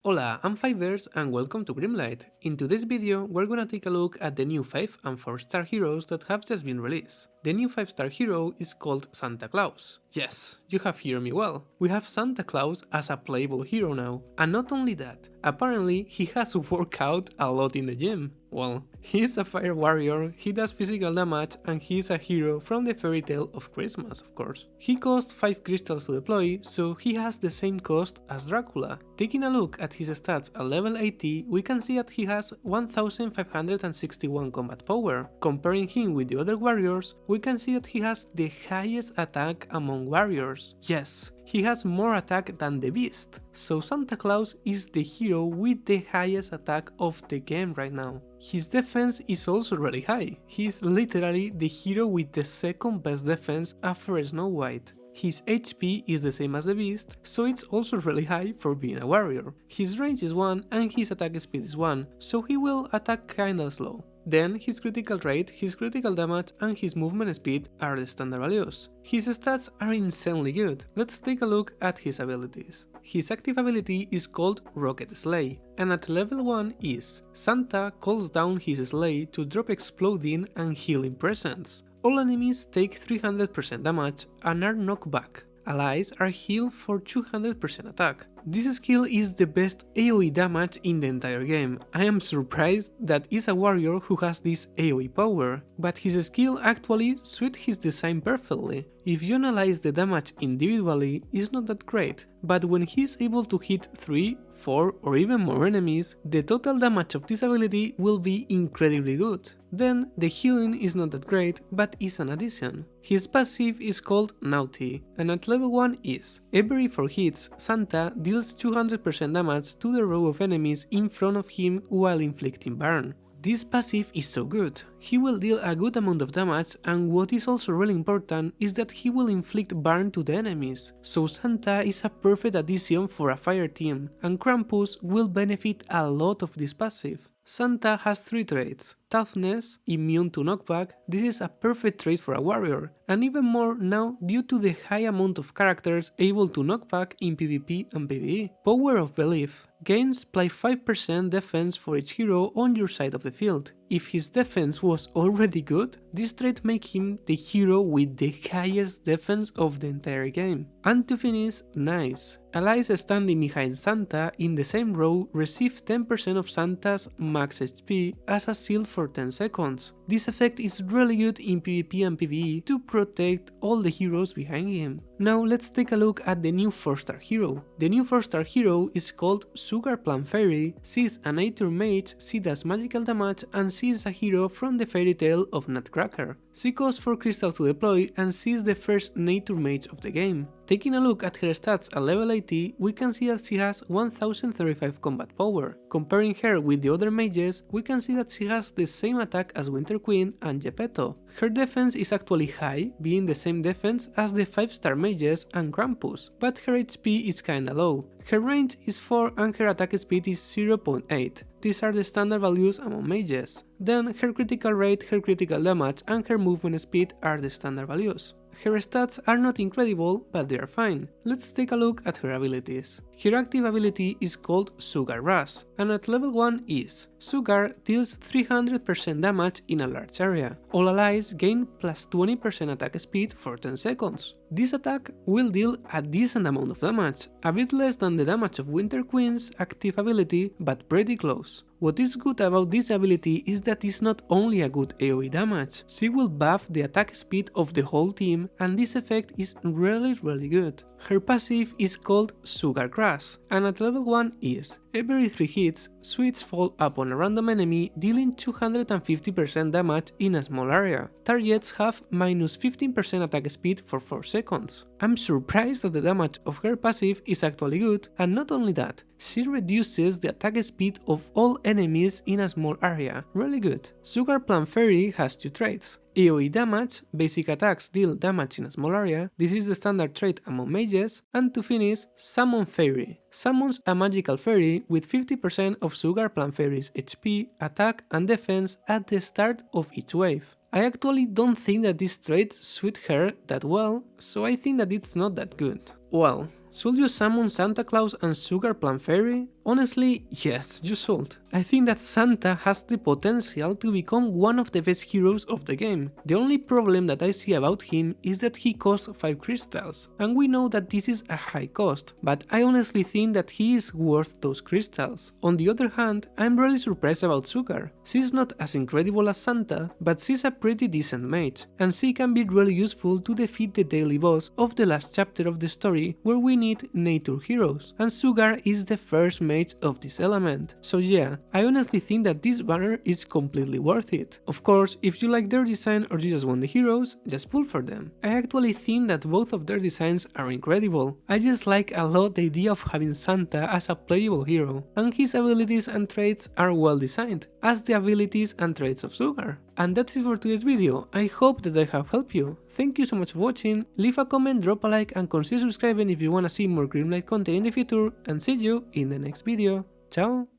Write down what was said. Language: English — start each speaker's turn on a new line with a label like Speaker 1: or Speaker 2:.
Speaker 1: Hola, I'm Fivers and welcome to Grimlight. In today's video, we're gonna take a look at the new 5 and 4 star heroes that have just been released. The new 5 star hero is called Santa Claus. Yes, you have heard me well. We have Santa Claus as a playable hero now, and not only that, apparently he has worked out a lot in the gym. Well, he's a fire warrior, he does physical damage, and he's a hero from the fairy tale of Christmas, of course. He costs 5 crystals to deploy, so he has the same cost as Dracula. Taking a look at his stats at level 80, we can see that he has 1561 combat power. Comparing him with the other warriors, we can see that he has the highest attack among warriors. Yes, he has more attack than the beast, so Santa Claus is the hero with the highest attack of the game right now. His defense is also really high, he's literally the hero with the second best defense after Snow White. His HP is the same as the beast, so it's also really high for being a warrior. His range is 1 and his attack speed is 1, so he will attack kinda slow. Then his critical rate, his critical damage and his movement speed are the standard values. His stats are insanely good. Let's take a look at his abilities. His active ability is called Rocket Sleigh, and at level 1 is Santa calls down his sleigh to drop exploding and healing presents. All enemies take 300% damage and are knocked back. Allies are healed for 200% attack. This skill is the best AoE damage in the entire game. I am surprised that is a warrior who has this AoE power, but his skill actually suits his design perfectly. If you analyze the damage individually, it's not that great, but when he is able to hit 3, 4 or even more enemies, the total damage of this ability will be incredibly good. Then the healing is not that great, but is an addition. His passive is called Naughty, and at level 1 is every 4 hits, Santa deals 200% damage to the row of enemies in front of him while inflicting burn. This passive is so good, he will deal a good amount of damage, and what is also really important is that he will inflict burn to the enemies, so Santa is a perfect addition for a fire team, and Krampus will benefit a lot of this passive. Santa has 3 traits: Toughness, Immune to Knockback. This is a perfect trait for a warrior, and even more now due to the high amount of characters able to knock back in PvP and PvE. Power of Belief gains plus 5% defense for each hero on your side of the field. If his defense was already good, this trait makes him the hero with the highest defense of the entire game. And to finish, Nice. Allies standing behind Santa in the same row receive 10% of Santa's max HP as a shield for 10 seconds. This effect is really good in PvP and PvE to protect all the heroes behind him. Now let's take a look at the new 4 star hero. The new 4 star hero is called Sugar Plum Fairy. She is a nature mage, she does magical damage, and she is a hero from the fairy tale of Nutcracker. She costs 4 crystals to deploy, and she is the first nature mage of the game. Taking a look at her stats at level 80, we can see that she has 1035 combat power. Comparing her with the other mages, we can see that she has the same attack as Winter Queen and Geppetto. Her defense is actually high, being the same defense as the 5 star mages and Krampus, but her HP is kinda low. Her range is 4 and her attack speed is 0.8. These are the standard values among mages. Then her critical rate, her critical damage and her movement speed are the standard values. Her stats are not incredible, but they are fine. Let's take a look at her abilities. Her active ability is called Sugar Rush, and at level 1 is Sugar deals 300% damage in a large area. All allies gain plus 20% attack speed for 10 seconds. This attack will deal a decent amount of damage, a bit less than the damage of Winter Queen's active ability, but pretty close. What is good about this ability is that it's not only a good AoE damage, she will buff the attack speed of the whole team, and this effect is really good. Her passive is called Sugar Crash, and at level 1 is every 3 hits, sweets fall upon a random enemy, dealing 250% damage in a small area. Targets have minus 15% attack speed for 4 seconds. I'm surprised that the damage of her passive is actually good, and not only that, she reduces the attack speed of all enemies in a small area. Really good. Sugar Plum Fairy has 2 traits. AoE damage, basic attacks deal damage in a small area, this is the standard trait among mages, and to finish, Summon Fairy. Summons a magical fairy with 50% of Sugar Plum Fairy's HP, attack and defense at the start of each wave. I actually don't think that this trait suits her that well, so I think that it's not that good. Well, should you summon Santa Claus and Sugar Plum Fairy? Honestly, yes, you should. I think that Santa has the potential to become one of the best heroes of the game. The only problem that I see about him is that he costs 5 crystals, and we know that this is a high cost, but I honestly think that he is worth those crystals. On the other hand, I'm really surprised about Sugar. She's not as incredible as Santa, but she's a pretty decent mage, and she can be really useful to defeat the daily boss of the last chapter of the story where we need nature heroes, and Sugar is the first mage of this element. So yeah, I honestly think that this banner is completely worth it. Of course, if you like their design or you just want the heroes, just pull for them. I actually think that both of their designs are incredible. I just like a lot the idea of having Santa as a playable hero, and his abilities and traits are well designed, as the abilities and traits of Sugar. And that's it for today's video. I hope that I have helped you. Thank you so much for watching, leave a comment, drop a like and consider subscribing if you wanna see more Grimlight content in the future, and see you in the next video. Ciao!